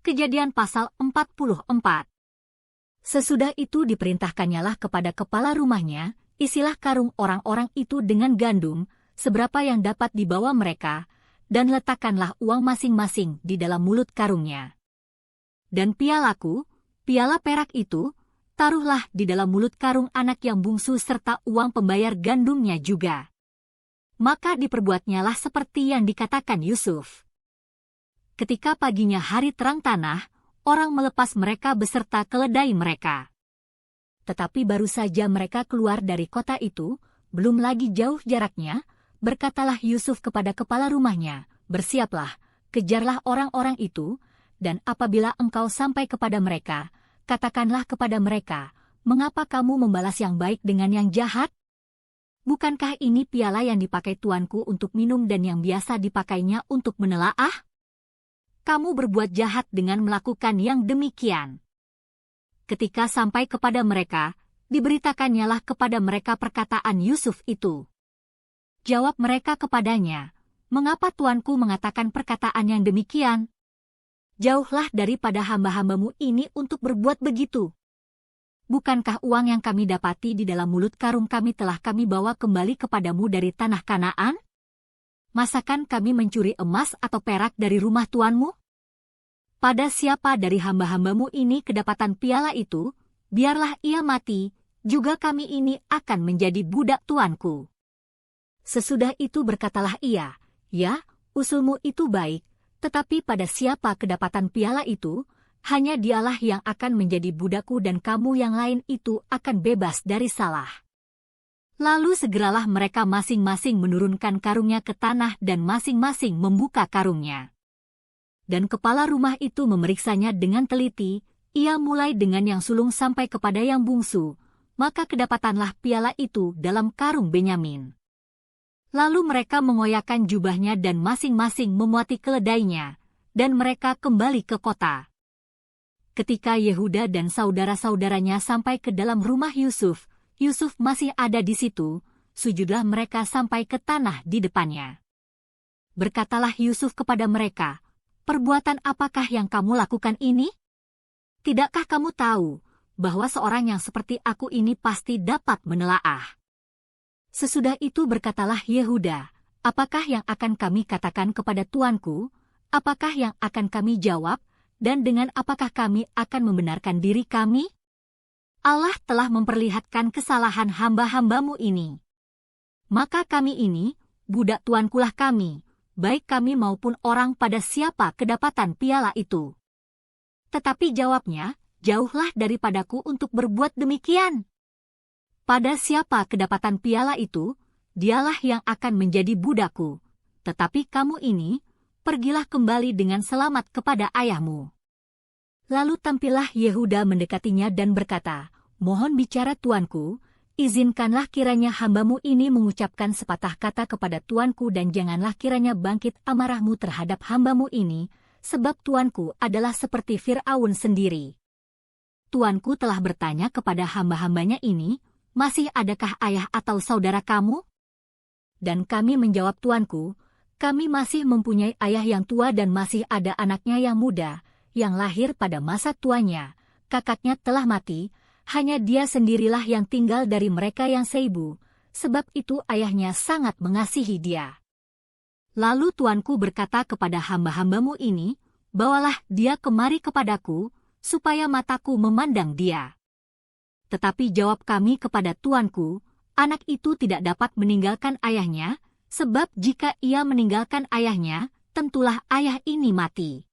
Kejadian pasal 44. Sesudah itu diperintahkannyalah kepada kepala rumahnya, isilah karung orang-orang itu dengan gandum, seberapa yang dapat dibawa mereka, dan letakkanlah uang masing-masing di dalam mulut karungnya. Dan pialaku, piala perak itu, taruhlah di dalam mulut karung anak yang bungsu serta uang pembayar gandumnya juga. Maka diperbuatnyalah seperti yang dikatakan Yusuf. Ketika paginya hari terang tanah, orang melepas mereka beserta keledai mereka. Tetapi baru saja mereka keluar dari kota itu, belum lagi jauh jaraknya, berkatalah Yusuf kepada kepala rumahnya, "Bersiaplah, kejarlah orang-orang itu, dan apabila engkau sampai kepada mereka, katakanlah kepada mereka, mengapa kamu membalas yang baik dengan yang jahat? Bukankah ini piala yang dipakai tuanku untuk minum dan yang biasa dipakainya untuk menelaah? Kamu berbuat jahat dengan melakukan yang demikian." Ketika sampai kepada mereka, dibeриtakannyalah kepada mereka perkataan Yusuf itu. Jawab mereka kepadanya, "Mengapa tuanku mengatakan perkataan yang demikian? Jauhlah daripada hamba-hambamu ini untuk berbuat begitu. Bukankah uang yang kami dapati di dalam mulut karung kami telah kami bawa kembali kepadamu dari tanah Kanaan? Masakan kami mencuri emas atau perak dari rumah tuanmu? Pada siapa dari hamba-hambamu ini kedapatan piala itu, biarlah ia mati, juga kami ini akan menjadi budak tuanku." Sesudah itu berkatalah ia, "Ya, usulmu itu baik, tetapi pada siapa kedapatan piala itu, hanya dialah yang akan menjadi budakku dan kamu yang lain itu akan bebas dari salah." Lalu segeralah mereka masing-masing menurunkan karungnya ke tanah dan masing-masing membuka karungnya. Dan kepala rumah itu memeriksanya dengan teliti, ia mulai dengan yang sulung sampai kepada yang bungsu, maka kedapatanlah piala itu dalam karung Benyamin. Lalu mereka mengoyakkan jubahnya dan masing-masing memuati keledainya, dan mereka kembali ke kota. Ketika Yehuda dan saudara-saudaranya sampai ke dalam rumah Yusuf, Yusuf masih ada di situ, sujudlah mereka sampai ke tanah di depannya. Berkatalah Yusuf kepada mereka, "Perbuatan apakah yang kamu lakukan ini? Tidakkah kamu tahu bahwa seorang yang seperti aku ini pasti dapat menelaah?" Sesudah itu berkatalah Yehuda, "Apakah yang akan kami katakan kepada tuanku? Apakah yang akan kami jawab? Dan dengan apakah kami akan membenarkan diri kami? Allah telah memperlihatkan kesalahan hamba-hambamu ini. Maka kami ini, budak tuankulah kami, baik kami maupun orang pada siapa kedapatan piala itu." Tetapi jawabnya, "Jauhlah daripadaku untuk berbuat demikian. Pada siapa kedapatan piala itu, dialah yang akan menjadi budakku. Tetapi kamu ini, pergilah kembali dengan selamat kepada ayahmu." Lalu tampillah Yehuda mendekatinya dan berkata, "Mohon bicara tuanku, izinkanlah kiranya hambamu ini mengucapkan sepatah kata kepada tuanku dan janganlah kiranya bangkit amarahmu terhadap hambamu ini, sebab tuanku adalah seperti Fir'aun sendiri. Tuanku telah bertanya kepada hamba-hambanya ini, masih adakah ayah atau saudara kamu? Dan kami menjawab tuanku, kami masih mempunyai ayah yang tua dan masih ada anaknya yang muda, yang lahir pada masa tuanya, kakaknya telah mati, hanya dia sendirilah yang tinggal dari mereka yang seibu, sebab itu ayahnya sangat mengasihi dia. Lalu tuanku berkata kepada hamba-hambamu ini, bawalah dia kemari kepadaku, supaya mataku memandang dia. Tetapi jawab kami kepada tuanku, anak itu tidak dapat meninggalkan ayahnya, sebab jika ia meninggalkan ayahnya, tentulah ayah ini mati.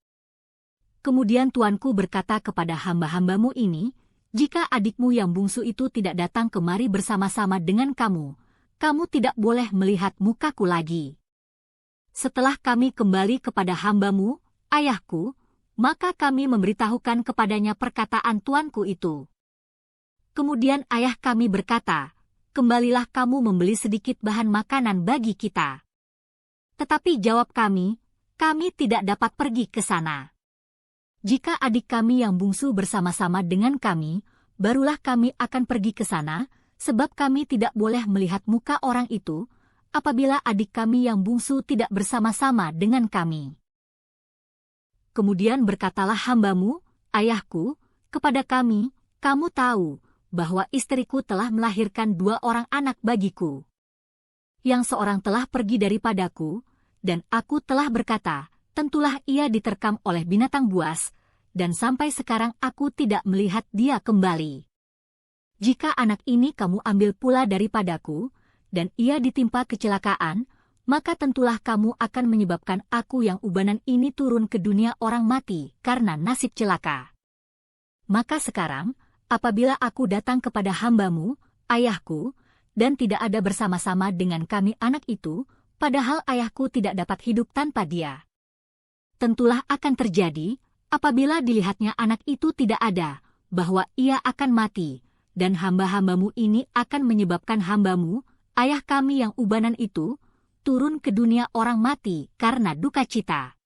Kemudian tuanku berkata kepada hamba-hambamu ini, jika adikmu yang bungsu itu tidak datang kemari bersama-sama dengan kamu, kamu tidak boleh melihat mukaku lagi. Setelah kami kembali kepada hambamu, ayahku, maka kami memberitahukan kepadanya perkataan tuanku itu. Kemudian ayah kami berkata, kembalilah kamu membeli sedikit bahan makanan bagi kita. Tetapi jawab kami tidak dapat pergi ke sana. Jika adik kami yang bungsu bersama-sama dengan kami, barulah kami akan pergi ke sana, sebab kami tidak boleh melihat muka orang itu, apabila adik kami yang bungsu tidak bersama-sama dengan kami. Kemudian berkatalah hambamu, ayahku, kepada kami, kamu tahu bahwa istriku telah melahirkan 2 orang anak bagiku. Yang seorang telah pergi daripadaku, dan aku telah berkata, tentulah ia diterkam oleh binatang buas, dan sampai sekarang aku tidak melihat dia kembali. Jika anak ini kamu ambil pula daripadaku, dan ia ditimpa kecelakaan, maka tentulah kamu akan menyebabkan aku yang ubanan ini turun ke dunia orang mati karena nasib celaka. Maka sekarang, apabila aku datang kepada hambamu, ayahku, dan tidak ada bersama-sama dengan kami anak itu, padahal ayahku tidak dapat hidup tanpa dia. Tentulah akan terjadi, apabila dilihatnya anak itu tidak ada, bahwa ia akan mati, dan hamba-hambamu ini akan menyebabkan hambamu, ayah kami yang ubanan itu, turun ke dunia orang mati karena duka cita.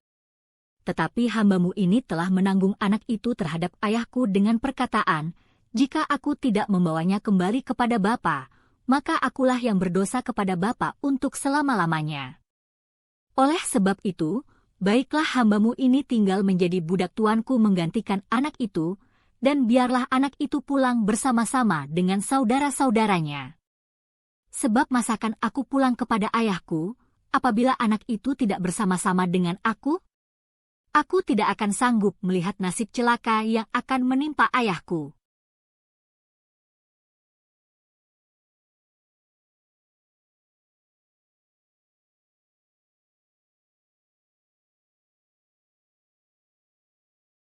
Tetapi hambamu ini telah menanggung anak itu terhadap ayahku dengan perkataan, jika aku tidak membawanya kembali kepada bapa, maka akulah yang berdosa kepada bapa untuk selama-lamanya. Oleh sebab itu, baiklah hambamu ini tinggal menjadi budak tuanku menggantikan anak itu, dan biarlah anak itu pulang bersama-sama dengan saudara-saudaranya. Sebab masakan aku pulang kepada ayahku, apabila anak itu tidak bersama-sama dengan aku? Aku tidak akan sanggup melihat nasib celaka yang akan menimpa ayahku.